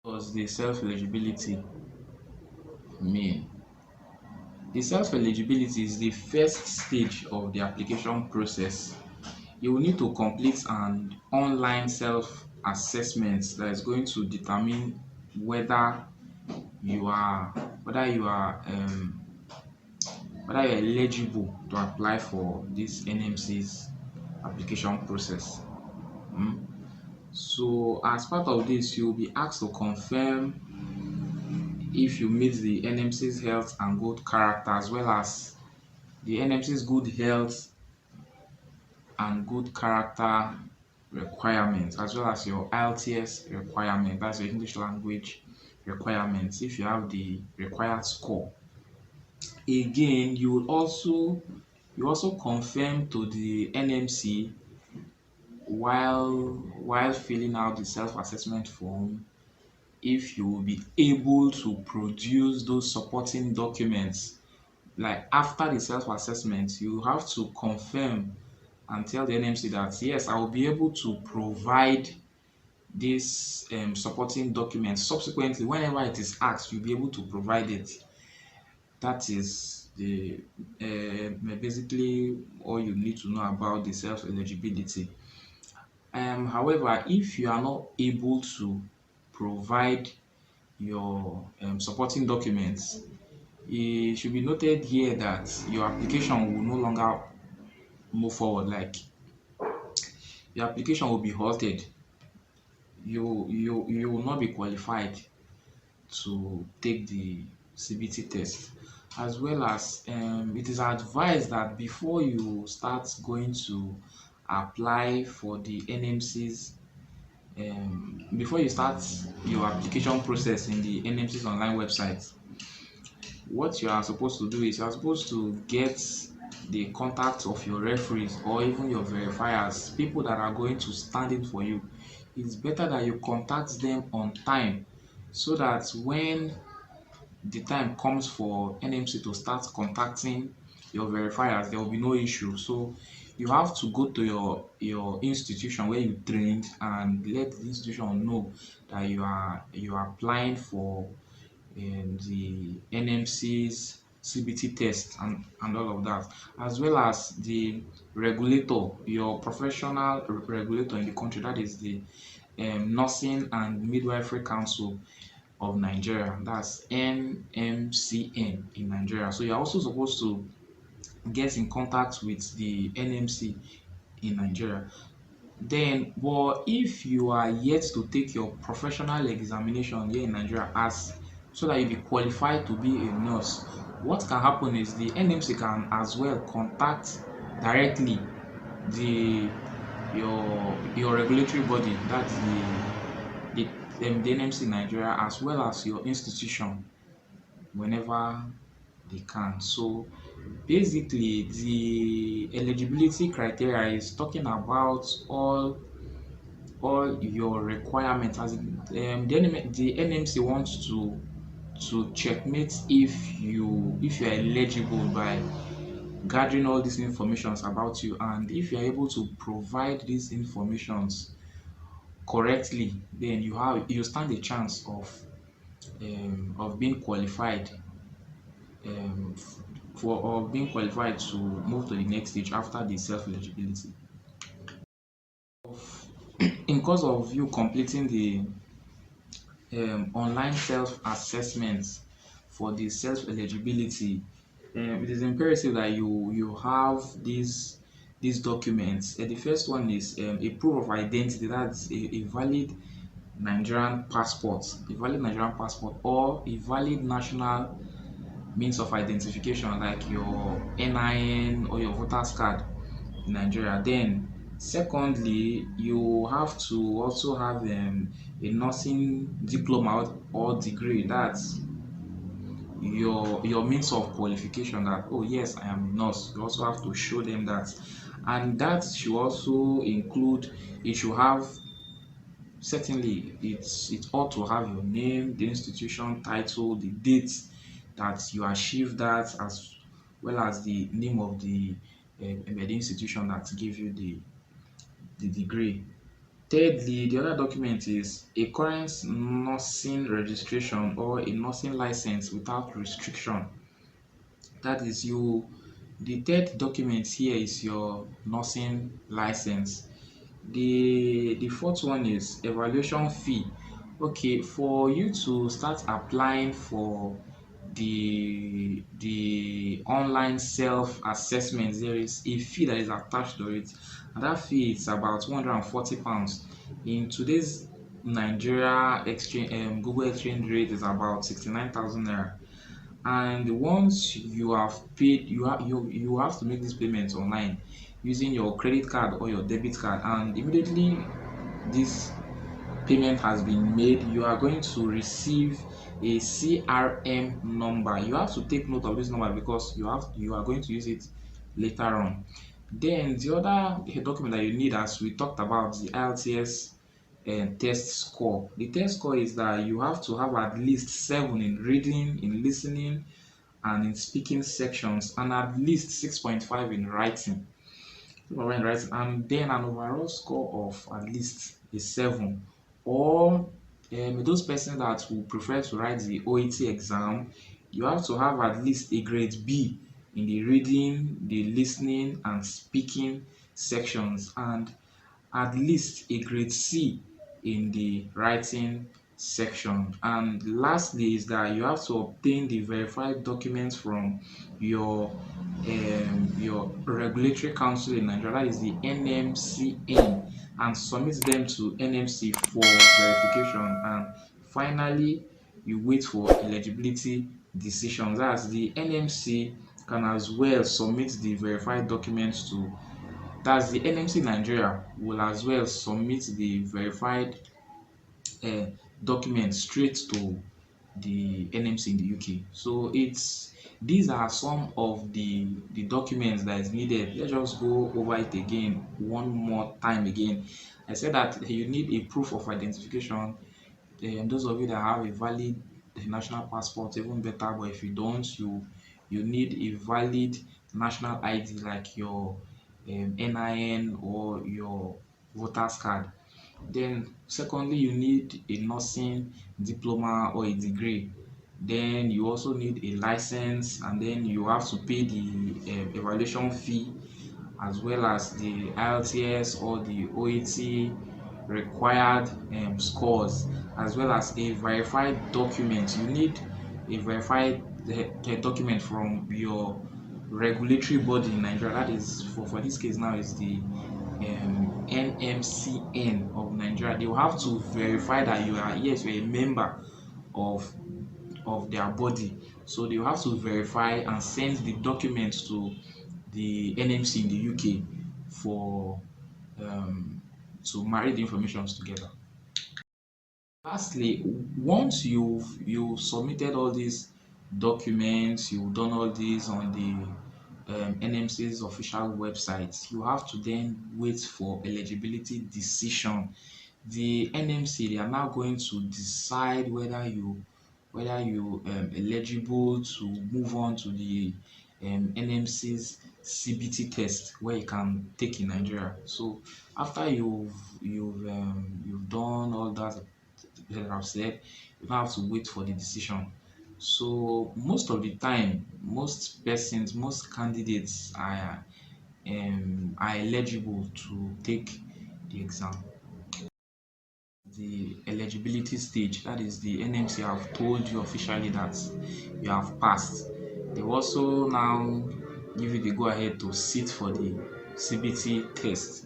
Does the self-eligibility mean? The self-eligibility is the first stage of the application process. You will need to complete an online self-assessment that is going to determine whether you are whether you are whether you are eligible to apply for this NMC's application process. um So as part of this, you will be asked to confirm if you meet the NMC's health and good character, as well as the NMC's good health and good character requirements, as well as your IELTS requirement, that's your English language requirements, if you have the required score. Again, you also confirm to the NMC while filling out the self-assessment form if you will be able to produce those supporting documents. Like after the self-assessment, you have to confirm and tell the NMC that yes, I will be able to provide this supporting document. Subsequently, whenever it is asked, you'll be able to provide it. That is the basically all you need to know about the self-eligibility. However, if you are not able to provide your supporting documents, it should be noted here that your application will no longer move forward. Like your application will be halted. You will not be qualified to take the CBT test. As well as it is advised that before you start going to apply for the NMC's before you start your application process in the NMC's online website, what you are supposed to do is you are supposed to get the contact of your referees or even your verifiers, people that are going to stand in for you. It's better that you contact them on time so that when the time comes for NMC to start contacting your verifiers, there will be no issue. So you have to go to your institution where you trained and let the institution know that you are applying for the NMC's CBT test and all of that, as well as the regulator, your professional regulator in the country, that is the Nursing and Midwifery Council of Nigeria, that's NMCN in Nigeria. So you're also supposed to get in contact with the NMC in Nigeria. Then, but if you are yet to take your professional examination here in Nigeria as so that you be qualified to be a nurse, what can happen is the NMC can as well contact directly the your regulatory body, that's the NMC in Nigeria, as well as your institution whenever they can. So basically, the eligibility criteria is talking about all your requirements. As the NMC wants to checkmate if you are eligible by gathering all these informations about you, and if you are able to provide these informations correctly, then you stand a chance of being qualified um, for being qualified to move to the next stage after the self-eligibility. In course of you completing the online self-assessment for the self-eligibility, it is imperative that you have these documents. The first one is a proof of identity, that's a valid Nigerian passport, or a valid national means of identification like your NIN or your voters card in Nigeria. Then secondly, you have to also have a nursing diploma or degree. That's your means of qualification, that oh yes, I am a nurse. You also have to show them that, and that should also include, it should have, certainly it ought to have your name, the institution title, the date that you achieved that, as well as the name of the institution that gave you the degree. Thirdly, the other document is a current nursing registration or a nursing license without restriction. That is you. The third document here is your nursing license. The fourth one is evaluation fee. Okay, for you to start applying for the online self-assessment, there is a fee that is attached to it, and that fee is about £140. In today's Nigeria exchange Google exchange rate is about 69,000 naira. And once you have paid, you have to make this payment online using your credit card or your debit card, and immediately this payment has been made, you are going to receive a CRM number. You have to take note of this number because you are going to use it later on. Then the other document that you need, as we talked about, the IELTS test score. The test score is that you have to have at least 7 in reading, in listening, and in speaking sections, and at least 6.5 in writing. And then an overall score of at least a 7. Or those persons that will prefer to write the OET exam, you have to have at least a grade B in the reading, the listening, and speaking sections, and at least a grade C in the writing section. And lastly is that you have to obtain the verified documents from your regulatory council in Nigeria, that is the NMCN, and submit them to NMC for verification. And finally, you wait for eligibility decisions. That's the NMC can as well submit the verified documents to, that's the NMC Nigeria will as well submit the verified uh, document straight to the NMC in the UK. So it's these are some of the documents that is needed. Let's just go over it again one more time again. I said that you need a proof of identification. Those of you that have a valid national passport, even better. But if you don't, you need a valid national ID like your NIN or your voter's card. Then secondly, you need a nursing diploma or a degree. Then you also need a license, and then you have to pay the evaluation fee, as well as the IELTS or the OET required scores, as well as a verified document. You need a verified document from your regulatory body in Nigeria. That is for this case now is the NMCN of Nigeria. They will have to verify that you are, yes, you're a member of their body. So they will have to verify and send the documents to the NMC in the UK for to marry the informations together. Lastly, once you've submitted all these documents, you've done all this on the NMC's official website, you have to then wait for eligibility decision. The NMC, they are now going to decide whether you eligible to move on to the NMC's CBT test where you can take in Nigeria. So after you've done all that I've said, you don't have to wait for the decision. So most of the time, most persons, most candidates are eligible to take the exam. The eligibility stage, that is the NMC have told you officially that you have passed. They also now give you the go ahead to sit for the CBT test.